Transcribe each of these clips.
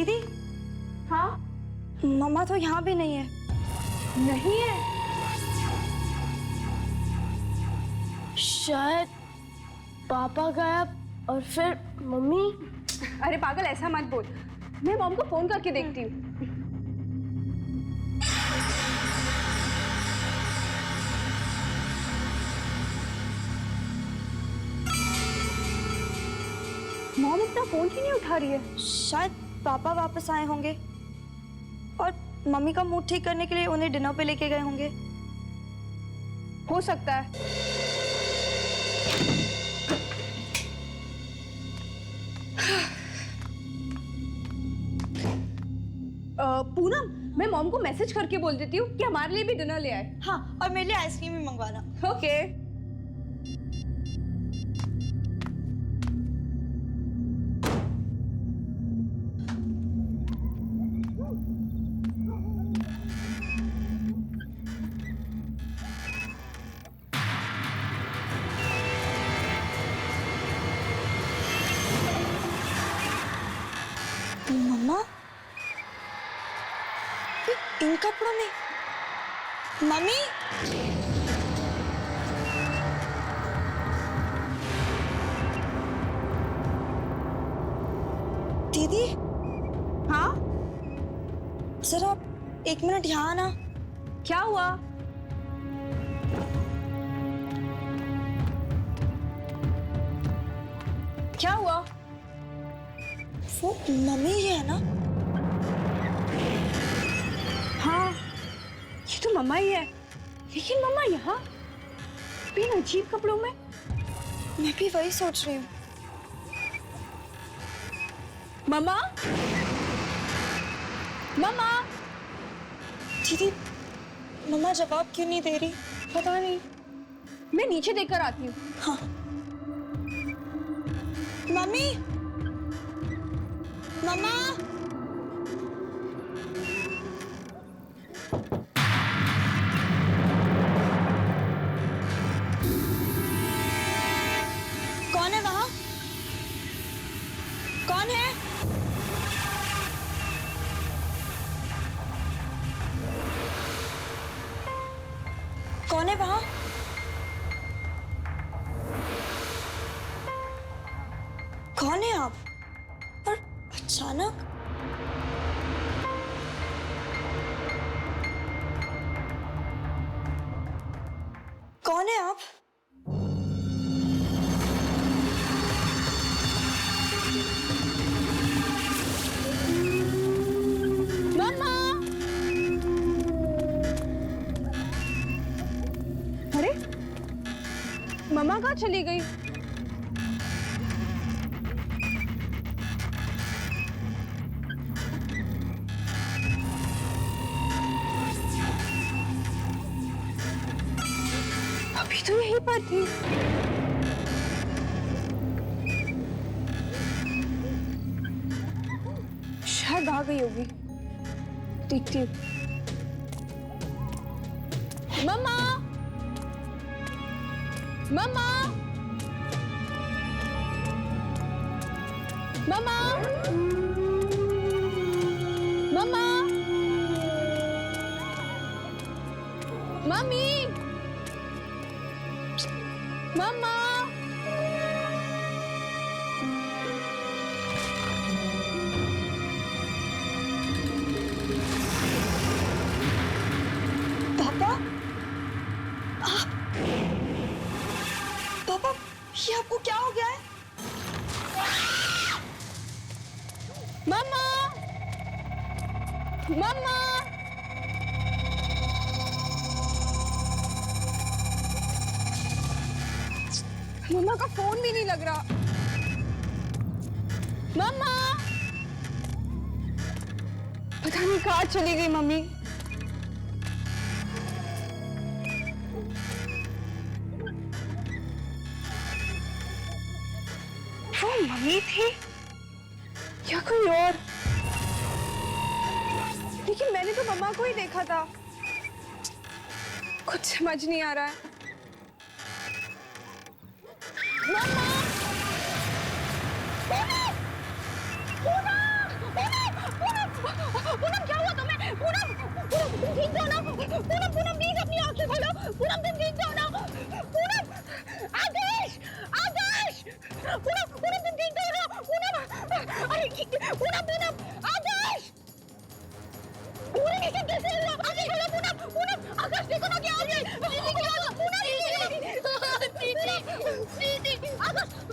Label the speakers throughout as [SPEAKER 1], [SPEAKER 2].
[SPEAKER 1] दीदी,
[SPEAKER 2] हाँ,
[SPEAKER 1] मम्मा तो यहाँ भी नहीं है।
[SPEAKER 2] नहीं है।
[SPEAKER 3] शायद पापा गायब और फिर मम्मी।
[SPEAKER 2] अरे पागल, ऐसा मत बोल। मैं मॉम को फोन करके देखती हूँ। मॉम इतना फोन क्यों नहीं उठा रही है?
[SPEAKER 1] शायद पापा वापस आए होंगे और मम्मी का मूड ठीक करने के लिए उन्हें डिनर पे लेके गए होंगे।
[SPEAKER 2] हो सकता है। पूनम, मैं मॉम को मैसेज करके बोल देती हूँ कि हमारे लिए भी डिनर ले आए।
[SPEAKER 1] हाँ, और मेरे लिए आइसक्रीम भी मंगवाना।
[SPEAKER 2] ओके।
[SPEAKER 1] मम्मा, इन कपड़ों में? मम्मी, दीदी,
[SPEAKER 2] हाँ,
[SPEAKER 1] जरा 1 मिनट यहाँ आना।
[SPEAKER 2] क्या हुआ? क्या हुआ?
[SPEAKER 1] वो मम्मी ही है ना?
[SPEAKER 2] हाँ, ये तो मम्मा ही है। लेकिन मम्मा यहाँ इन अजीब कपड़ों में?
[SPEAKER 1] मैं भी वही सोच रही हूँ।
[SPEAKER 2] मम्मा, मम्मा।
[SPEAKER 1] दीदी, मम्मा जवाब क्यों नहीं दे रही?
[SPEAKER 2] पता नहीं, मैं नीचे देखकर आती हूँ।
[SPEAKER 1] हाँ। मम्मी, मम्मा, कौन है वहां? कौन है? कौन है वहां? कौन है आप? और अचानक? कौन है आप?
[SPEAKER 2] मम्मा! अरे, मम्मा कहाँ चली गई? अभी तो यहीं पर थी। शायद आ गई होगी। देखती हूँ। मम्मा! मम्मा! मम्मा! मम्मा! मम्मी! मम्मा!
[SPEAKER 1] पापा? पापा, ये आपको क्या हो गया है?
[SPEAKER 2] मम्मा! मम्मा! मम्मा का फोन भी नहीं लग रहा। मम्मा! पता नहीं कहाँ चली गई मम्मी। वो मम्मी थी या कोई और? लेकिन मैंने तो मम्मा को ही देखा था। कुछ समझ नहीं आ रहा है। मम्मा! पूनम! पूनम! पूनम!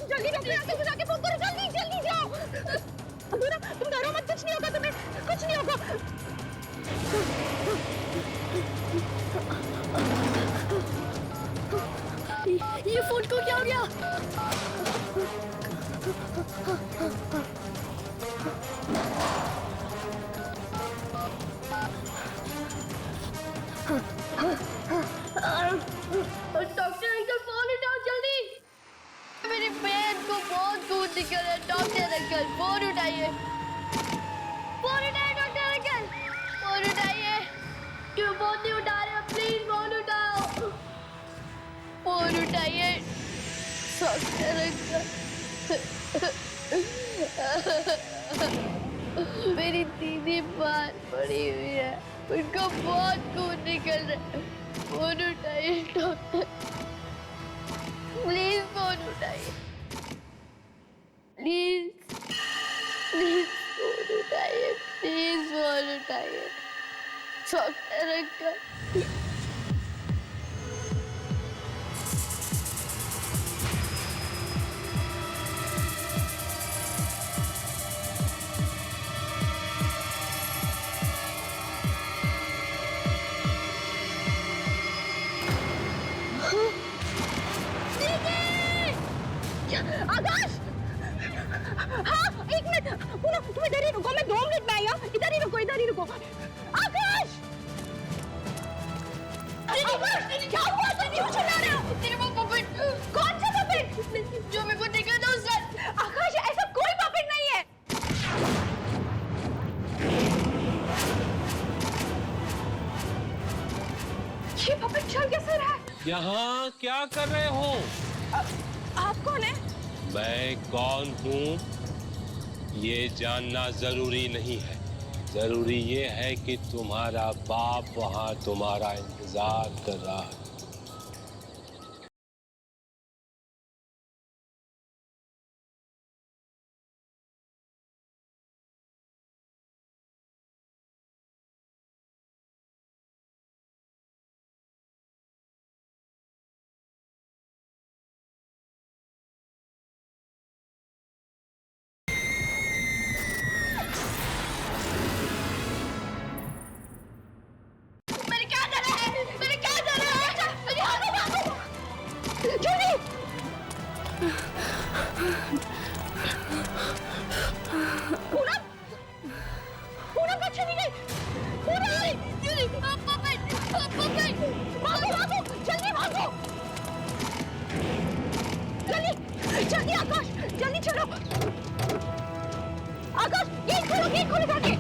[SPEAKER 2] जल्दी डॉक्टर को जाके फोन करो, जल्दी जल्दी जाओ। तुम डरो मत, कुछ नहीं होगा तुम्हें, कुछ नहीं होगा।
[SPEAKER 3] ये फोन को क्या हो गया? डॉक्टर अंकल फोन उठाओ जल्दी। मेरी बहन को बहुत खून निकल रहा है। डॉक्टर अंकल फोन उठाइए, फोन उठाइए डॉक्टर अंकल, फोन उठाइए। क्यों फोन नहीं उठा रहे हो? प्लीज फोन उठाओ, फोन उठाइए डॉक्टर अंकल। मेरी दीदी बाहर पड़ी हुई है, उनको बहुत खून निकल रहा है। फोन उठाइए डॉक्टर, प्लीज फोन उठाइए, प्लीज प्लीज फोन उठाइए, प्लीज फोन उठाइए डॉक्टर अंकल।
[SPEAKER 2] आकाश! हाँ, एक मिनट, पूनम तुम इधर ही रुको, मैं 2 मिनट में आई हूँ। इधर ही रुको, इधर ही रुको। आकाश! आकाश, क्या हुआ? तुम क्यों चिल्ला रहे हो?
[SPEAKER 3] तेरे वो पपेट।
[SPEAKER 2] कौन सा पपेट?
[SPEAKER 3] जो मेरे को दिखा था उस रात।
[SPEAKER 2] आकाश, ऐसा कोई पपेट नहीं है। ये पपेट चल कैसे रहा है?
[SPEAKER 4] यहाँ क्या कर रहे हो?
[SPEAKER 2] आप कौन है?
[SPEAKER 4] मैं कौन हूँ ये जानना जरूरी नहीं है। जरूरी ये है कि तुम्हारा बाप वहाँ तुम्हारा इंतजार कर रहा है।
[SPEAKER 2] जल्दी आकाश, जल्दी चलो। आकाश, गेट खोलो जाके।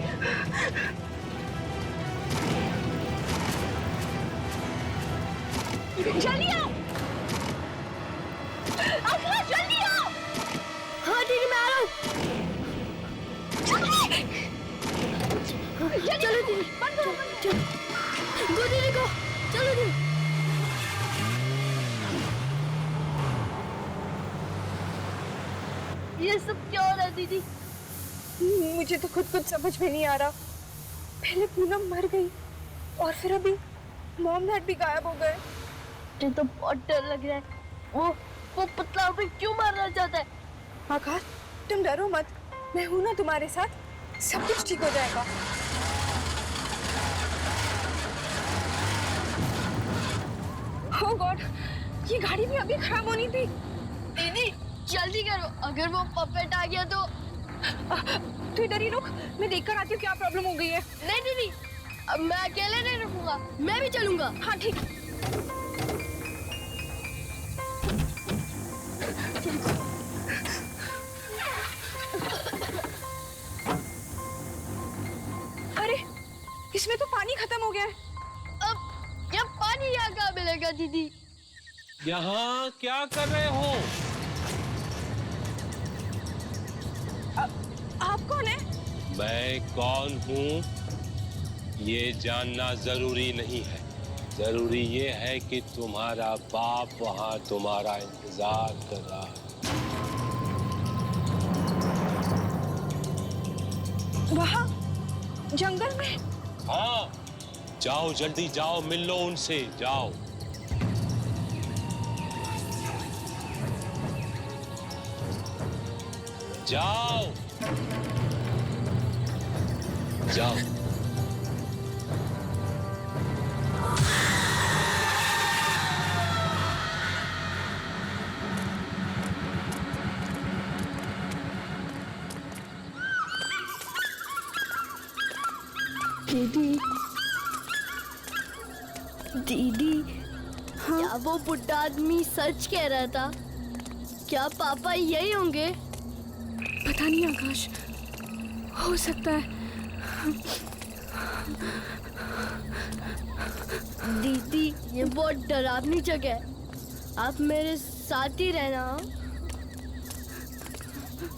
[SPEAKER 2] जल्दी आओ आकाश, जल्दी आओ।
[SPEAKER 3] हाँ दीदी मैं आ रहा हूँ। चलो दीदी,
[SPEAKER 2] बंद करो।
[SPEAKER 3] गो दीदी को, चलो दीदी। ये सब क्या हो रहा है दीदी?
[SPEAKER 2] मुझे तो खुद कुछ समझ में नहीं आ रहा। पहले पूनम मर गई और फिर अभी मॉम डैड भी गायब हो गए।
[SPEAKER 3] मुझे तो बहुत डर लग रहा है। वो पतला पे क्यों मारना चाहता है?
[SPEAKER 2] आकाश, तुम डरो मत, मैं हूं ना तुम्हारे साथ, सब कुछ ठीक हो जाएगा। ओह गॉड, ये गाड़ी भी अभी खराब होनी थी।
[SPEAKER 3] दीदी जल्दी करो, अगर वो पपेट आ गया तो।
[SPEAKER 2] तू इधर ही रुक, मैं देखकर आती हूँ क्या प्रॉब्लम हो गई है।
[SPEAKER 3] नहीं दीदी, अब मैं अकेले नहीं रुकूंगा, मैं भी चलूंगा।
[SPEAKER 2] हाँ ठीक। अरे, इसमें तो पानी खत्म हो गया है।
[SPEAKER 3] अब क्या पानी यहाँ कहाँ मिलेगा दीदी?
[SPEAKER 4] यहाँ क्या कर रहे हो?
[SPEAKER 2] आप कौन है?
[SPEAKER 4] मैं कौन हूँ ये जानना जरूरी नहीं है। जरूरी ये है कि तुम्हारा बाप वहाँ तुम्हारा इंतजार कर रहा है।
[SPEAKER 2] वहाँ जंगल में?
[SPEAKER 4] हाँ, जाओ जल्दी जाओ, मिल लो उनसे, जाओ।
[SPEAKER 5] जाओ जाओ।
[SPEAKER 3] दीदी
[SPEAKER 1] दीदी
[SPEAKER 3] क्या वो बुढ़ा आदमी सच कह रहा था? क्या पापा यही होंगे?
[SPEAKER 2] पता नहीं आकाश, हो सकता है।
[SPEAKER 3] दीदी ये बहुत डरावनी जगह है, आप मेरे साथ ही रहना।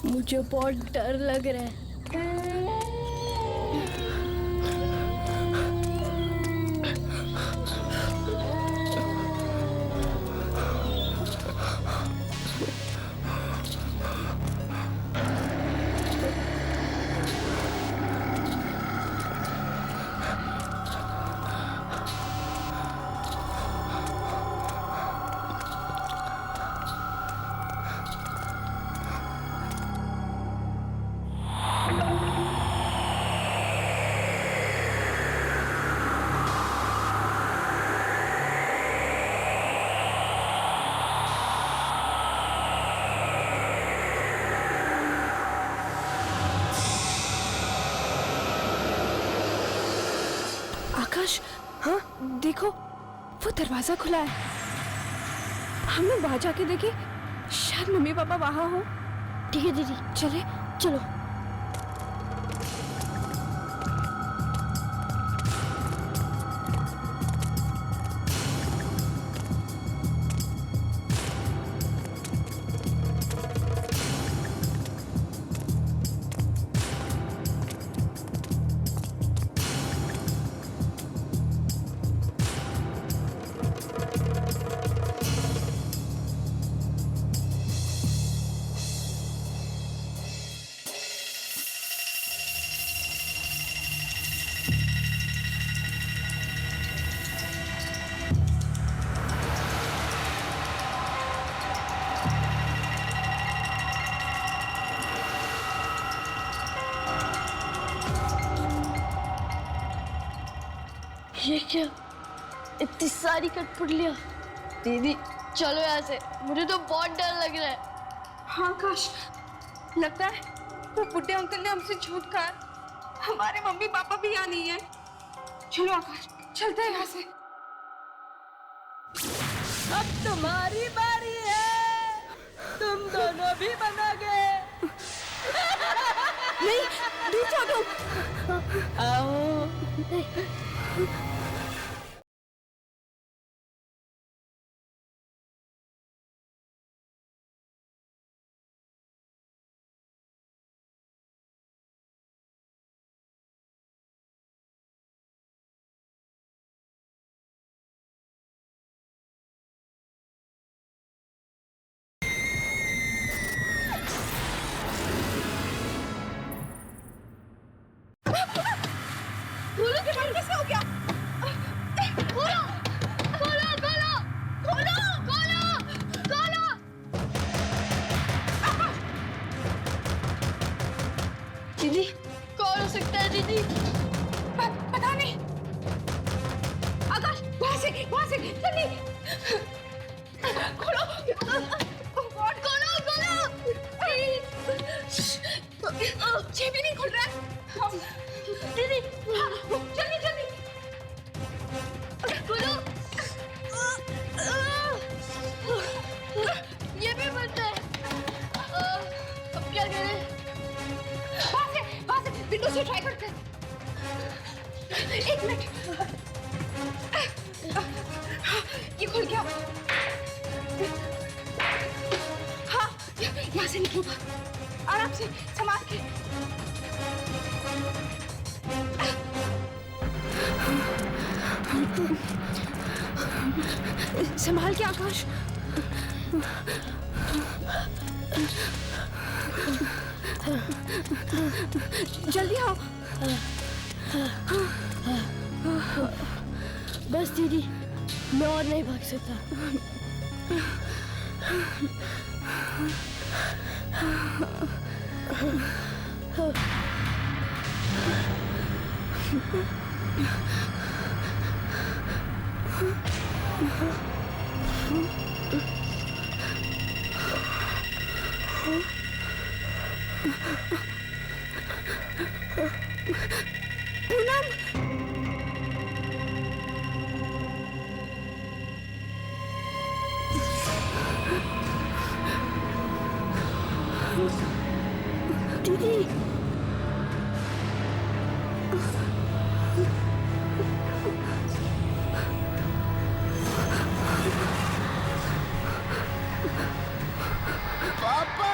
[SPEAKER 3] मुझे बहुत डर लग रहा है।
[SPEAKER 2] आकाश, हाँ देखो, वो दरवाजा खुला है। हम लोग बाहर जाके देखें, शायद मम्मी पापा वहां हो।
[SPEAKER 3] ठीक है दीदी,
[SPEAKER 2] चले
[SPEAKER 3] चलो। ये क्या, इतनी सारी कठपुतलियां। दीदी चलो यहाँ से, मुझे तो बहुत डर लग रहा है।
[SPEAKER 2] हाँ आकाश, लगता है वो बुढ़े अंकल ने हमसे झूठ कहा। हमारे मम्मी पापा भी यहाँ नहीं है। चलो आकाश, चलते हैं यहाँ से।
[SPEAKER 6] अब तुम्हारी बारी है, तुम दोनों भी बना गए।
[SPEAKER 2] नहीं, दूर जाओ तुम।
[SPEAKER 6] आओ।
[SPEAKER 2] खोलो के बाहर कैसे हो गया?
[SPEAKER 3] खोलो खोलो खोलो खोलो खोलो खोलो। दीदी कौन हो सकता है? दीदी
[SPEAKER 2] पता नहीं। आकाश, वहां से जल्दी खोलो।
[SPEAKER 3] खोलो खोलो।
[SPEAKER 2] ये भी नहीं खुल रहा है।
[SPEAKER 3] दीदी
[SPEAKER 2] जल्दी
[SPEAKER 3] खोलो। ये भी बंद है। अब क्या करें?
[SPEAKER 2] वहां से विंडो से ट्राई करते हैं। एक मिनट, ये खुल गया। हाँ, यहाँ से निकलूंगा। आराम से, संभाल के। संभाल के आकाश। जल्दी आओ।
[SPEAKER 3] बस दीदी, मैं और नहीं भाग सकता।
[SPEAKER 1] दीदी
[SPEAKER 3] पापा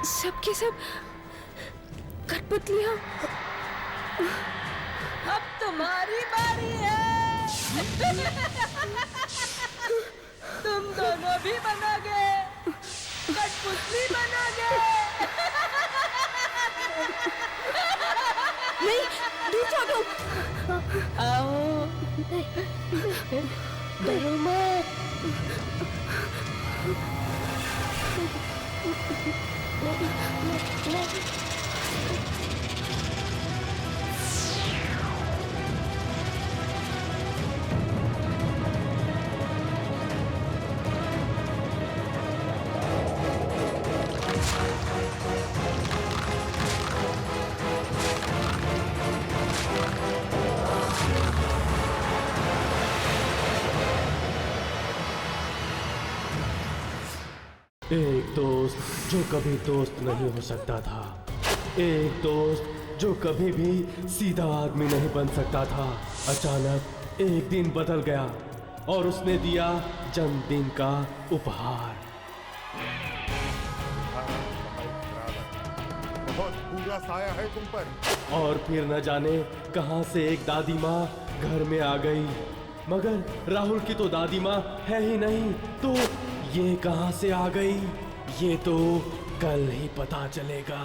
[SPEAKER 1] सबके सब कठपुतलियाँ
[SPEAKER 6] अब तुम्हारी बारी है। तुम दोनों भी बनोगे, कठपुतली बनोगे।
[SPEAKER 1] नहीं, दूर भागो।
[SPEAKER 6] आओ, डरो मत।
[SPEAKER 4] एक दोस्त जो कभी दोस्त नहीं हो सकता था, एक दोस्त जो कभी भी सीधा आदमी नहीं बन सकता था, अचानक एक दिन बदल गया और उसने दिया जन्मदिन का उपहार।
[SPEAKER 5] बहुत बुरा साया है तुम पर।
[SPEAKER 4] और फिर न जाने कहां से एक दादी माँ घर में आ गई, मगर राहुल की तो दादी माँ है ही नहीं, तो ये कहां से आ गई, ये तो कल ही पता चलेगा।